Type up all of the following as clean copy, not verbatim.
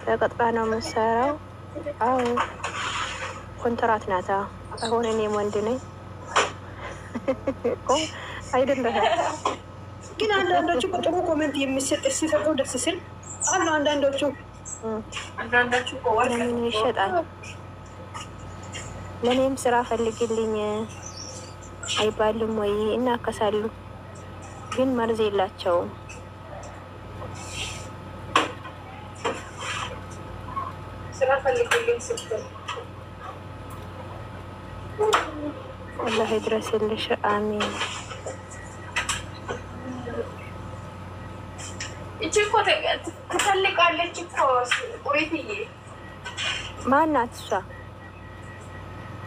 ተቀጥራ ነው የምትሰራው። አዎ ኮንትራት ናታ። አሁን እኔም ወንድ ነኝ እኮ አይደለም። ግን አንዳንዶቹ ጥሩ ኮሜንት የሚሰጥ ሲሰጡ ደስ ሲል አሉ። አንዳንዶቹ ለምን ይሸጣል? ለእኔም ስራ ፈልግልኝ አይባልም ወይ? እናከሳሉ ግን መርዝ የላቸውም። ስራ ፈልግልኝ ስትል አላህ ይድረስልሽ። አሚን። እቺ እኮ ትፈልጋለች እኮ ቁሪትዬ። ማናት እሷ?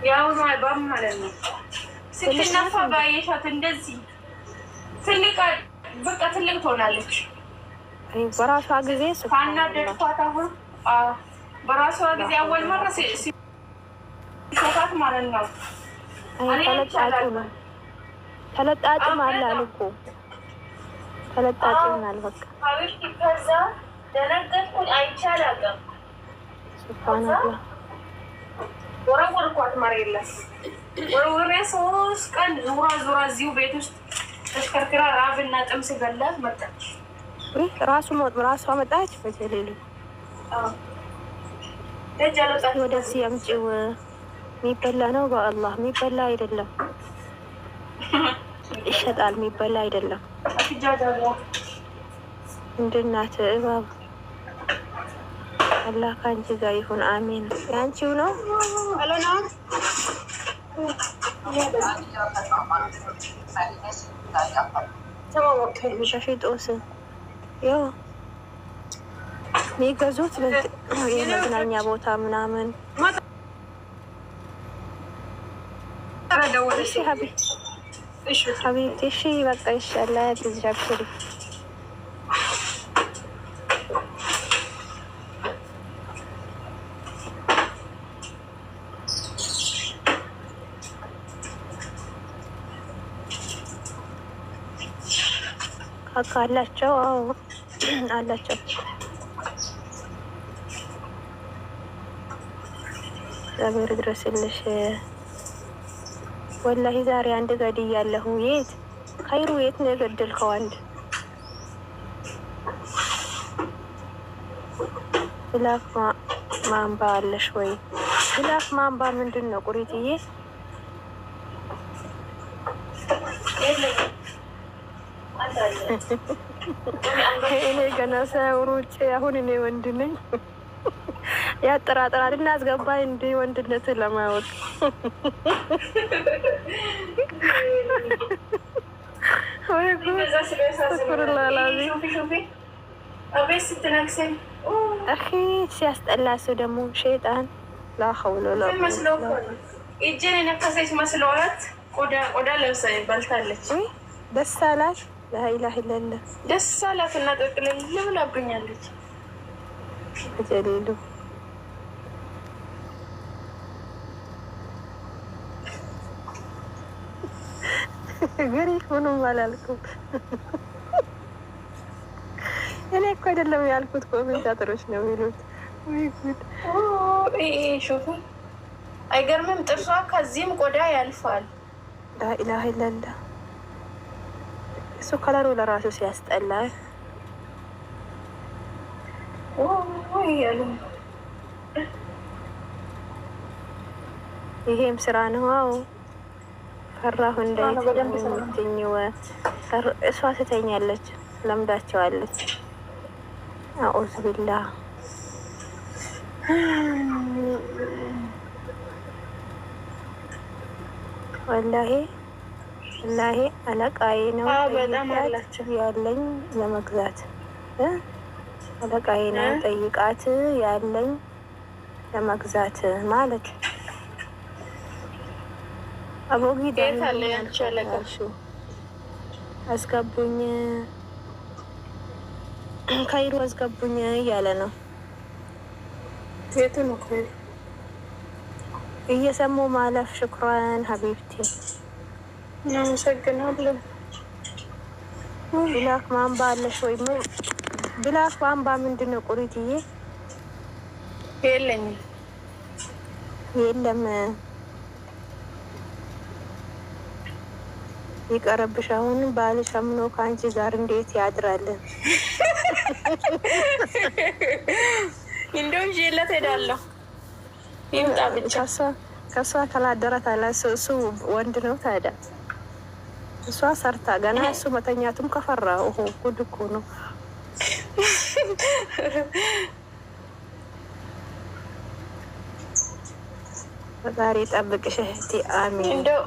ያው ባም ማለት ነው። ስትነፋ ባየሻት እንደዚህ ትልቅ በቃ ትልቅ ትሆናለች። በራሷ ጊዜ ስፋና ደርሷት አሁን በራሷ ጊዜ አወል መረስ ሲሶታት ማለት ነው። ተለጣጩ ነው። ተለጣጭም አለ እኮ ተለጣጭም አለ። በቃ አብሽ ከዛ ደነገጥኩኝ። አይቻላለም። ሱብሃንአላህ ወረወርኳት መሬት ላይ ወረወሬ 3 ቀን ዙራ ዙራ እዚሁ ቤት ውስጥ ተሽከርክራ ራብና ጥም ሲበላት መጣች። ራሷ መጣች። በጀሌሉ ወደዚህ አምጪው። የሚበላ ነው በአላህ የሚበላ አይደለም። ይሸጣል። የሚበላ አይደለም። ምንድን ናት? እባብ። አላህ ከአንቺ ጋር ይሁን። አሚን። የአንቺው ነው ሸፊጦስ ያው የሚገዙት የመዝናኛ ቦታ ምናምን። ሀቢብቲ እሺ በቃ ይሻላል። ትዝሻብሽሪ ካካ አላቸው። አዎ አላቸው። እግዚአብሔር ድረስልሽ። ወላሂ ዛሬ አንድ ገድያለሁ። የት ካይሩ? የት ነው የገደልከው? አንድ ብላክ ማንባ አለሽ ወይ? ብላክ ማንባ ምንድን ነው? ቁሪትዬ እኔ ገና ሳያወሩ ውጭ አሁን እኔ ወንድ ነኝ። ያጠራጥራል። እናስገባ እንደ ወንድነት ለማወቅ ወይ ጉድ ላላዚ አኺ ሲያስጠላ። እሱ ደግሞ ሸይጣን ላኸውሎ እጄን የነከሰች መስለዋት ቆዳ ለብሳ በልታለች። ደስ አላት። ላኢላሀ ኢለላህ ደስ አላት እና ጠቅልል ብላብኛለች። ጀሊሉ ግሪክ ምንም አላልኩም። እኔ እኮ አይደለም ያልኩት፣ ኮሜንታተሮች ነው የሚሉት። ወይ ጉድ! ሹፉ አይገርምም? ጥርሷ ከዚህም ቆዳ ያልፋል። ላኢላሀ ኢለላህ እሱ ከለሩ ለራሱ ሲያስጠላ። ይሄም ስራ ነው። አዎ ፈራሁ እንዳይተኛው። እሷ ትተኛለች፣ ለምዳቸዋለች። አኡዝ ቢላህ ወላሂ አለቃዬ ነው ያለኝ ለመግዛት። አለቃዬ ነው ጠይቃት ያለኝ ለመግዛት ማለት አቦጊዳ አስገቡኝ፣ ካይሮ አስገቡኝ እያለ ነው። እየሰሙ ማለፍ። ሽክራን ሀቢብቲ አመሰግናለሁ። ብላክ ማንባ አለሽ ወይ? ብላክ ማንባ ምንድን ነው? ቁሪትዬ የለኝም። የለም ይቀርብሽ። አሁን ባልሽ አምኖ ከአንቺ ጋር እንዴት ያድራለን? እንደው ይዤለት ሄዳለሁ። ይምጣ ብቻ። ከእሷ ካላደረ ታዲያ እሱ ወንድ ነው ታዲያ። እሷ ሰርታ ገና እሱ መተኛቱም ከፈራ ጉድ እኮ ነው። ፈጣሪ ጠብቅሽ እህቴ። አሜን። እንደው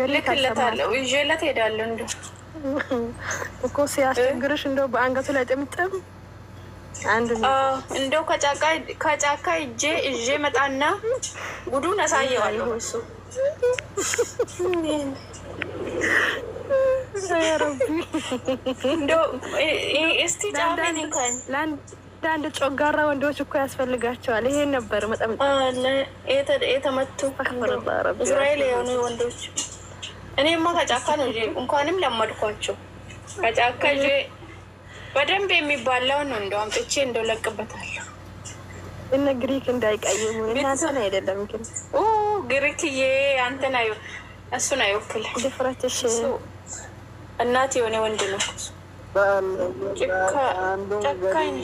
ልክለታለሁ፣ ይዤለት ሄዳለሁ። እንደው እኮ ሲያስቸግርሽ እንደው በአንገቱ ላይ ጥምጥም አንዱ እንደው ከጫካ ይዤ መጣና ጉዱን አሳየዋለሁ። እሱ እንደው እስቲ ጫሜን እንኳን ለአንድ ጮጋራ ወንዶች እኮ ያስፈልጋቸዋል። ይሄን ነበር የተመቱ እስራኤል የሆኑ ወንዶች። እኔማ ከጫካ ነው እንኳንም ለመድኳቸው። ከጫካ በደንብ የሚባላውን ነው እንደው አምጥቼ እንደው ለቅበታለሁ። እነ ግሪክ እንዳይቀይሙ እናንተን አይደለም ግን ግሪክዬ አንተን እሱን አይወክልም። ድፍረትሽ እናት የሆነ ወንድ ነው። ጨካኝ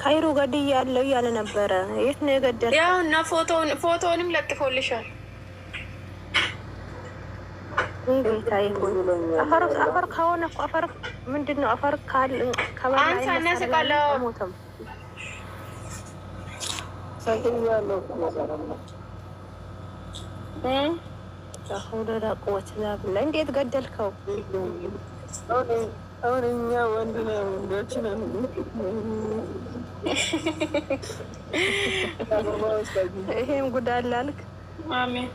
ካይሮ ገድያ ያለው እያለ ነበረ። የት ነው የገደል? ያው እና ፎቶውንም ለጥፎልሻል። አፈር ከሆነ አፈር ምንድን ነው? አፈር ሞተም ሁለላ ቁወት ዛብላ እንዴት ገደልከው? አሁን እኛ ወንድ ነው ወንዶች ነን። ይሄም ጉዳይ አልክ። አሜን።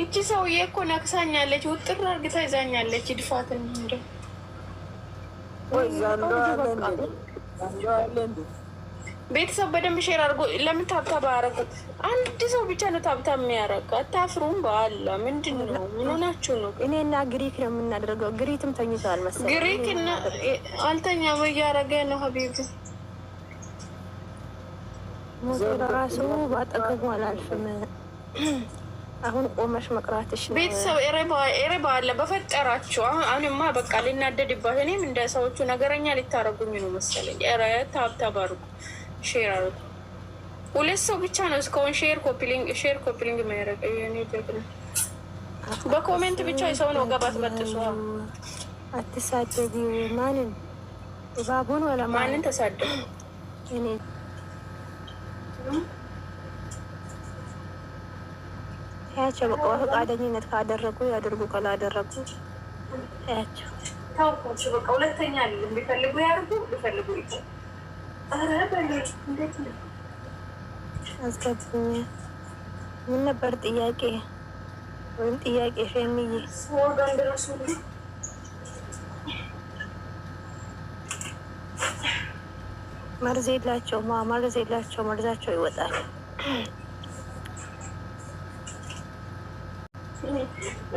እቺ ሰውዬ እኮ ነክሳኛለች፣ ውጥር አርግታ ይዛኛለች። ድፋትን እንደው ቤተሰብ በደንብ ሼር አድርጎ ለምን ታብታብ አያረጉት? አንድ ሰው ብቻ ነው ታብታብ የሚያረግ። አታፍሩም? በአላ ምንድን ነው? ምን ሆናችሁ ነው? እኔና ግሪክ ነው የምናደርገው። ግሪክም ተኝቷል መሰለኝ። ግሪክ እና አልተኛም እያረገ ነው። ሀቢብ ሞቶ ራሱ ባጠገቡ አላልፍም። አሁን ቆመሽ መቅራትሽ ነው። ቤተሰብ ኤሬባ አለ በፈጠራችሁ። አሁንማ በቃ ሊናደድባት። እኔም እንደ ሰዎቹ ነገረኛ ሊታረጉኝ ነው መሰለኝ። ታብታብ አድርጉ፣ ሼር አድርጉ። ሁለት ሰው ብቻ ነው እስካሁን ሼር ኮፒሊንግ የሚያደርግ። በኮሜንት ብቻ የሰውን ወገባት በጥሱ። አትሳደቢ። ማንን ባቡን ወላ ማንን ተሳደብ? እኔ ያቸው በቃ ፈቃደኝነት ካደረጉ ያደርጉ፣ ካላደረጉ ያቸው ታውቁት። በቃ ሁለተኛ ቢፈልጉ ያርጉ፣ ቢፈልጉ ይችላል። ኧረ በለች እንዴት ነው አስገብኝ። ምን ነበር ጥያቄ ወይም ጥያቄ ሸምዬ ወገን ድረሱ መርዝ የላቸው መርዛቸው ይወጣል።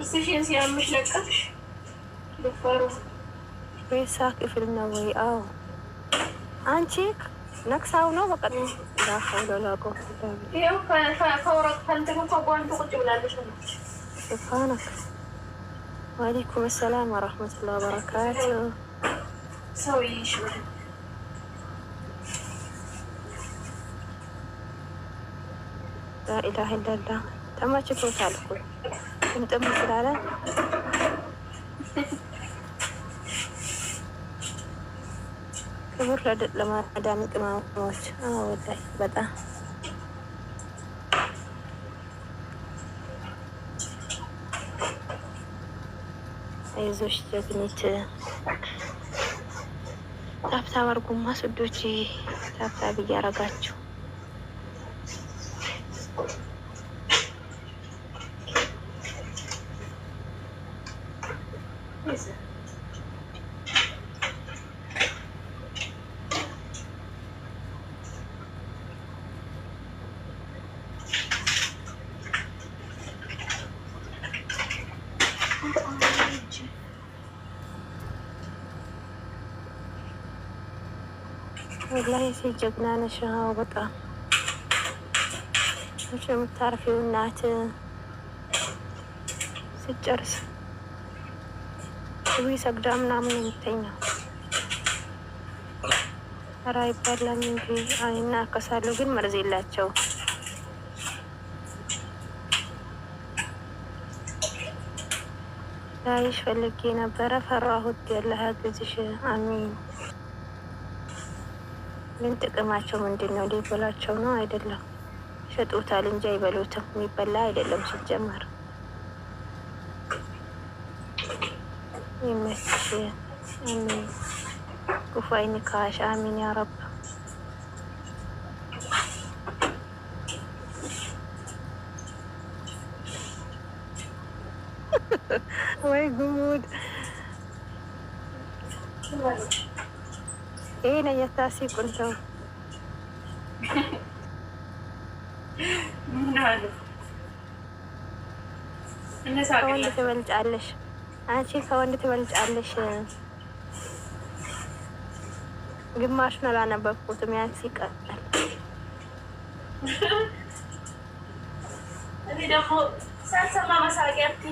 እርስሽን ሲያምሽ ለቀሽ ልፈሩ ሬሳ ክፍል ነው ወይ? አዎ አንቺ ነክሳው ነው በቃ ዳፋው ለላቆ ይኸው ከወረቅ ከንትኑ ከጓንቱ ቁጭ ብላለች። ስብሓነክ። ወአለይኩም ሰላም ወረሕመቱላሂ ወበረካቱ። ሰውዬሽ ላኢላሀ ኢለላህ ተመችቶታል እኮ ጥምጥም ስላለ ክብር ለማዳም ቅመሞች። ወላሂ በጣም አይዞሽ ጀግኒት። ታብታብ አድርጉማ ስዶች፣ ታብታብ እያረጋችሁ ወላሂ ጀግና ነሽ። አዎ በጣም መቼ የምታርፊው እናት ስጨርስ እዊ ሰግዳ ምናምን የምተኛው ኧረ አይባላም እንጂ አይና አከሳለሁ። ግን መርዝ የላቸው ላይሽ ፈልጌ ነበረ ፈራሁት። ያለህ ጊዜሽ አሚን። ግን ጥቅማቸው ምንድን ነው? ሊበላቸው ነው አይደለም? ይሸጡታል እንጂ አይበሉትም። የሚበላ አይደለም ሲጀመር። ይመስሽ አሚን። ክፉ አይንካሽ አሚን ያ ረብ። ወይ ጉድ! ይሄ ነው የታሲ ቁንተው ከወንድ ትበልጫለሽ አንቺ፣ ከወንድ ትበልጫለሽ። ግማሹን አላነበብኩትም። ያን ሲቀጥል እኔ ደግሞ ሳልሰማ መሳቂያርቲ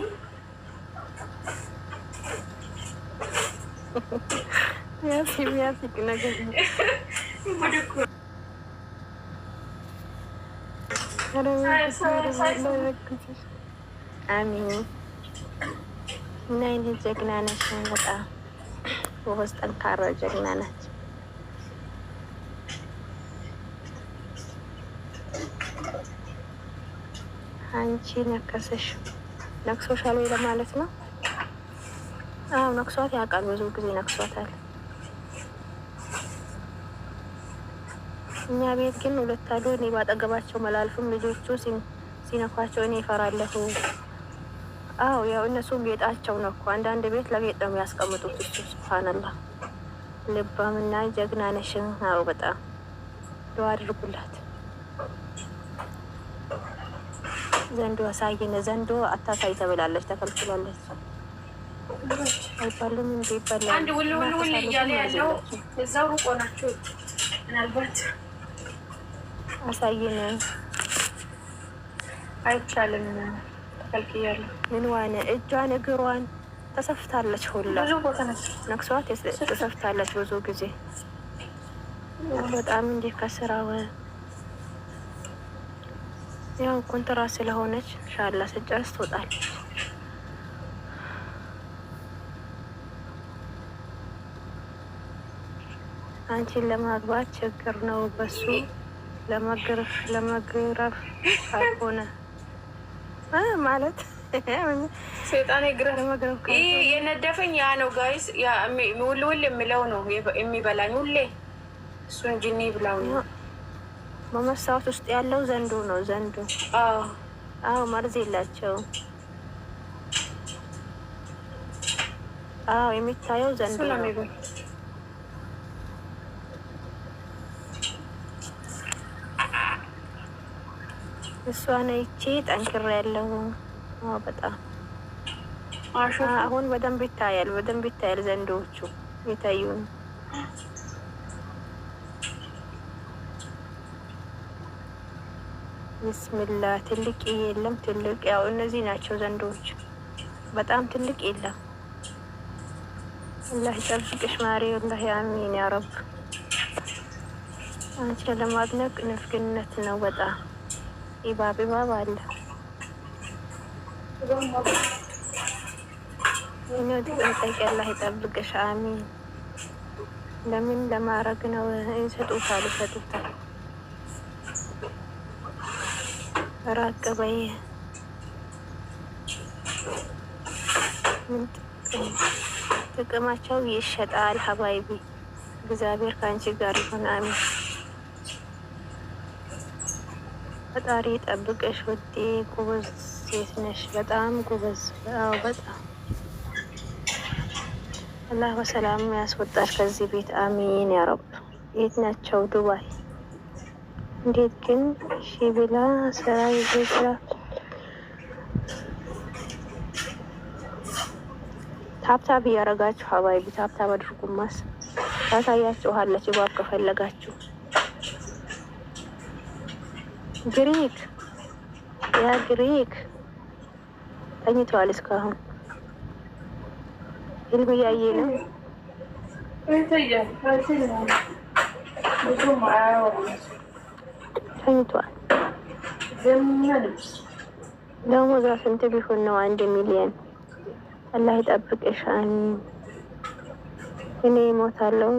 የሚያስቅ ነገር ነው። አሚን። እና ይህ ጀግና ነች። በጣም ጎበዝ ጠንካራ ጀግና ነች። አንቺ ነከሰሽ ነክሶሻል ወይ ለማለት ነው? አዎ ነክሷት ያውቃል። ብዙ ጊዜ ነክሷታል። እኛ ቤት ግን ሁለት አሉ። እኔ ባጠገባቸው መላልፍም ልጆቹ ሲነኳቸው እኔ ይፈራለሁ። አዎ ያው እነሱ ጌጣቸው ነው እኮ። አንዳንድ ቤት ለጌጥ ነው የሚያስቀምጡት። እሱ ሱብሃንአላህ። ልባምና ጀግና ነሽ። አዎ በጣም ዱዓ አድርጉላት። ዘንዶ አሳይነ። ዘንዶ አታሳይ ተብላለች፣ ተከልክላለች። አይባሉም እንዴ? ይባላል። አንድ ውል እያለ ያለው እዛው ሩቆ ናቸው። ምናልባት አሳይነ። አይቻልም፣ ተከልክያለሁ። ምን ዋነ? እጇን እግሯን ተሰፍታለች። ሁላ ነክሷት ተሰፍታለች ብዙ ጊዜ። በጣም እንዲህ ከስራው ያው ኮንትራት ስለሆነች ሻላ ስጨርስ ትወጣለች። አንቺን ለማግባት ችግር ነው። በሱ ለመግረፍ ካልሆነ ማለት ሰይጣን ይግረፍ። ይህ የነደፈኝ ያ ነው ጋይስ። ውል የሚለው ነው የሚበላኝ ሁሌ። እሱን ጅኒ ብላው ነው። በመስታወት ውስጥ ያለው ዘንዶ ነው። ዘንዶ አዎ መርዝ የላቸው። አዎ የሚታየው ዘንዶ ነው። እሷን አይቼ ጠንክሬ ያለው በጣም አሁን በደንብ ይታያል። በደንብ ይታያል። ዘንዶዎቹ የታዩ ብስምላ። ትልቅ የለም። ትልቅ ያው እነዚህ ናቸው ዘንዶዎች። በጣም ትልቅ የለም። አላህ ይጠብቅሽ ማሪ። ወላሂ አሚን ያ ረብ። አንቺን ለማድነቅ ንፍግነት ነው በጣም ኢባብ አለ። እኔ ጥንቃቄ አላህ ይጠብቅሽ አሚን። ለምን ለማድረግ ነው? ይሰጡታል። ራቅ በይ። ጥቅማቸው ይሸጣል። ሀባይቢ እግዚአብሔር ከአንቺ ጋር ይሁን አሚን። ፈጣሪ ጠብቀሽ ውዴ። ጎበዝ ሴት ነሽ። በጣም ጎበዝ። አዎ በጣም አላህ በሰላም ያስወጣሽ ከዚህ ቤት አሚን ያ ረብ። የት ናቸው? ዱባይ። እንዴት ግን ሺ ብላ ስራ ይዞ ይችላል። ታብታብ እያረጋችሁ ሀባይቢ ታብታብ አድርጉማስ ታሳያችኋለች ባብ ከፈለጋችሁ። ግሪክ ያ ግሪክ ተኝቷል እስካሁን ፊልም እያየ ነው። ተኝቷል። ደግሞ እዛ ስንት ቢሆን ነው? 1 ሚሊዮን። አላህ ይጠብቅሽ። አሚን። እኔ እሞታለሁ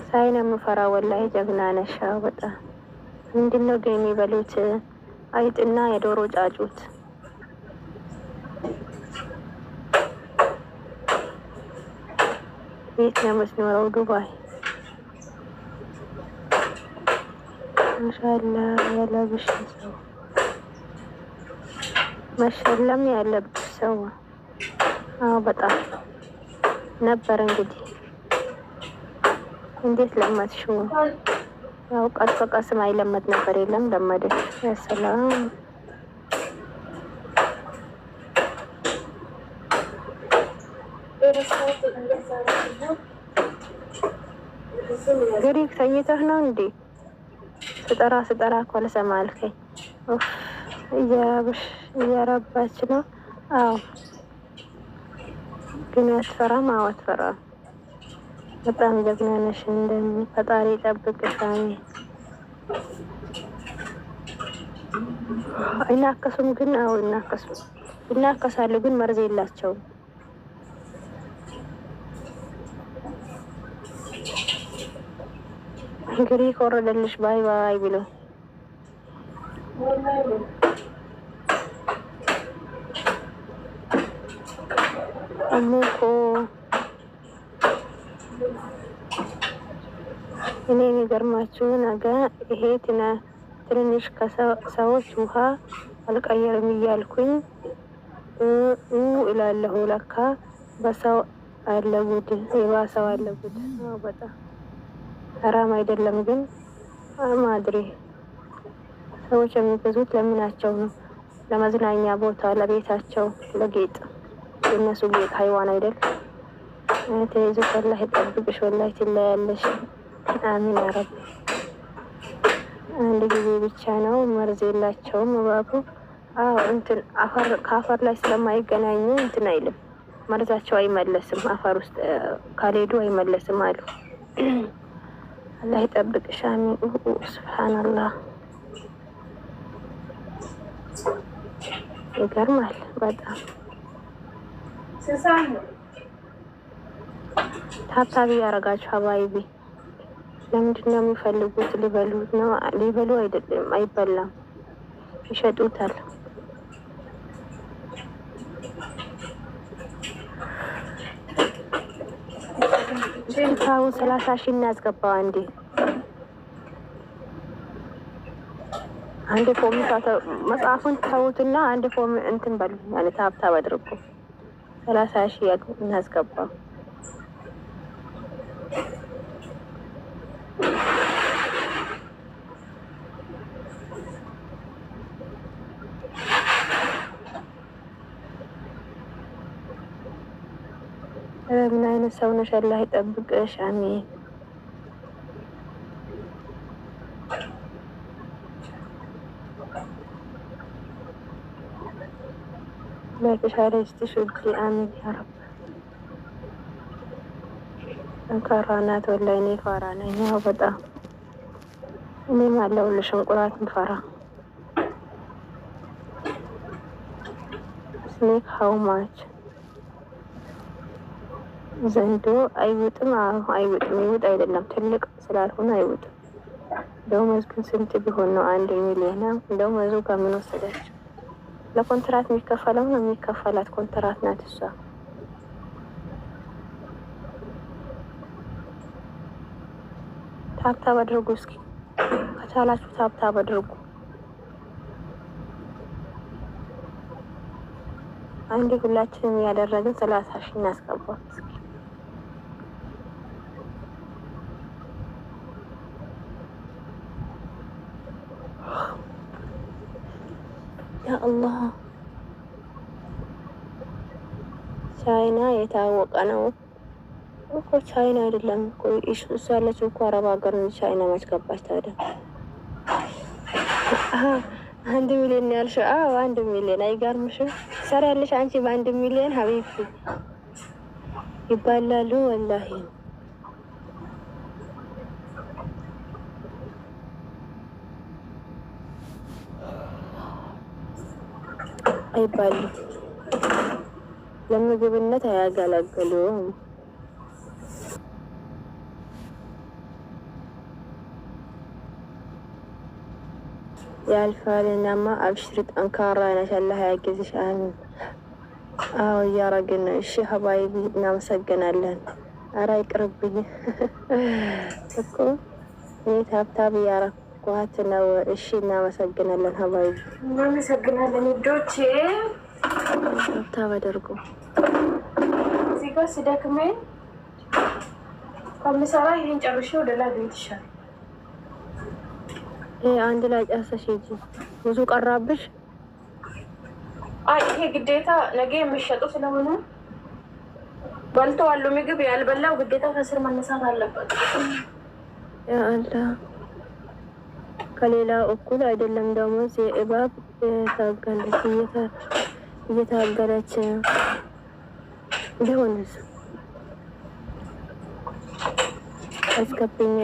ሳይ ነው የምፈራው። ወላሂ ጀግና ነሽ። በጣም ምንድነው ግን የሚበሉት? አይጥና የዶሮ ጫጩት። የት ነው የምትኖረው? ዱባይ። ማሻአላ ያለብሽ ሰው መሸለም ያለብሽ ሰው። አዎ በጣም ነበር። እንግዲህ እንዴት ለመድሽው? ያው ቀስ በቀስ ማይለመድ ነበር። የለም ለመደሽ። ያሰላም ግሪክ ተኝተህ ነው እንዴ? ስጠራ እኮ አልሰማ አልከኝ። እያረባች ነው። አዎ ግን አትፈራም? አዎ አትፈራም። በጣም ጀግና ነሽ። ፈጣሪ ይጠብቅሽ። አሜን። አይናከሱም ግን? አዎ ይናከሳሉ ግን መርዝ የላቸውም። ግሪክ ወረደልሽ ባይ ባይ ብሎ አሙኮ እኔ የሚገርማችሁ ነገር ይሄ ትንንሽ ሰዎች ውሃ አልቀየርም እያልኩኝ እላለሁ። ለካ በሰው አለ ጉድ፣ የባሰው አለ ጉድ። በጣም ሐራም አይደለም ግን ማድሪ ሰዎች የሚገዙት ለምናቸው ነው? ለመዝናኛ ቦታ፣ ለቤታቸው፣ ለጌጥ። የእነሱ ጌጥ ሃይዋን አይደል? ተይዞ አላህ ይጠብቅሽ። ወላሂ ትለያለሽ። አሚን ያ ረብ። አንድ ጊዜ ብቻ ነው፣ መርዝ የላቸውም እባቡ። አዎ እንትን አፈር ከአፈር ላይ ስለማይገናኙ እንትን አይልም፣ መርዛቸው አይመለስም። አፈር ውስጥ ካልሄዱ አይመለስም አሉ። አላህ ይጠብቅሽ። አሚን። ሱብሃንአላህ ይገርማል በጣም። ታብታቢ ያረጋችሁ ሀባይቢ። ለምንድን ነው የሚፈልጉት? ሊበሉት ነው? ሊበሉ አይደለም፣ አይበላም፣ ይሸጡታል። ታው 30 ሺህ እናስገባው። አንድ ፎም መጽሐፉን ተውትና አንድ ፎም እንትን በሉ ማለት ታብታብ አድርጉ። 30 ሺህ እናስገባው። ምን አይነት ሰው ነሽ? አላህ ይጠብቅሽ። አሜን። ለተሻለ ይስጥሽ ውዴ። አሜን ያ ረብ። ጠንካራ ናት ወላሂ። እኔ ፈራ ነኝ። ያው በጣም እኔም አለሁልሽ እንቁራት ምፈራ ስኔክ ሀው ማች ዘንዶ አይውጥም። አይውጥም። ይውጥ አይደለም ትልቅ ስላልሆነ አይውጥም። ደሞዝ ግን ስንት ቢሆን ነው? 1 ሚሊዮን። ደሞዙ ከምን ወሰደች? ለኮንትራት የሚከፈለው ነው። የሚከፈላት ኮንትራት ናት እሷ። ታብታብ አድርጉ እስኪ ከቻላችሁ ታብታብ አድርጉ። አንዴ ሁላችንም ያደረግን 30 ሺህ እናስገባ እስኪ። ያ አላህ ቻይና የታወቀ ነው እኮ ቻይና አይደለም እኮ እሱ ያለችው እኮ አረብ ሀገር ነው። ቻይና መች ገባች ታዲያ? 1 ሚሊዮን ያልሽው? አዎ 1 ሚሊዮን አይገርምሽም? ሰሪያለሽ አንቺ በ1 ሚሊዮን ሀቢብቲ ይባላሉ። ወላሂ አይባሉ ለምግብነት አያገለግሉም። ያልፋል። እናማ አብሽሪ፣ ጠንካራ ነሽ፣ አላህ ያግዝሽ። አሚን። አዎ እያረግን ነው። እሺ ሀባይቢ እናመሰግናለን። ኧረ ይቅርብኝ እኮ እኔ ታብታብ እያረኳት ነው። እሺ እናመሰግናለን ሀባይቢ፣ እናመሰግናለን ውዶቼ። ታብታብ አድርጉ። እዚህ ጋር ሲደክመኝ ከምሰራ ይህን ጨርሼ ወደ ላይ ቤት ይሻል። አንድ ላይ ጨርሰሽ ሂጂ። ብዙ ቀራብሽ? አይ ይሄ ግዴታ ነገ የሚሸጡ ስለሆነ በልተዋሉ። ምግብ ያልበላው ግዴታ ከስር መነሳት አለበት። ያ አላህ ከሌላው እኩል አይደለም። ደግሞ እባብ ታገለች እየታገለች ቢሆንስ አስከብኝ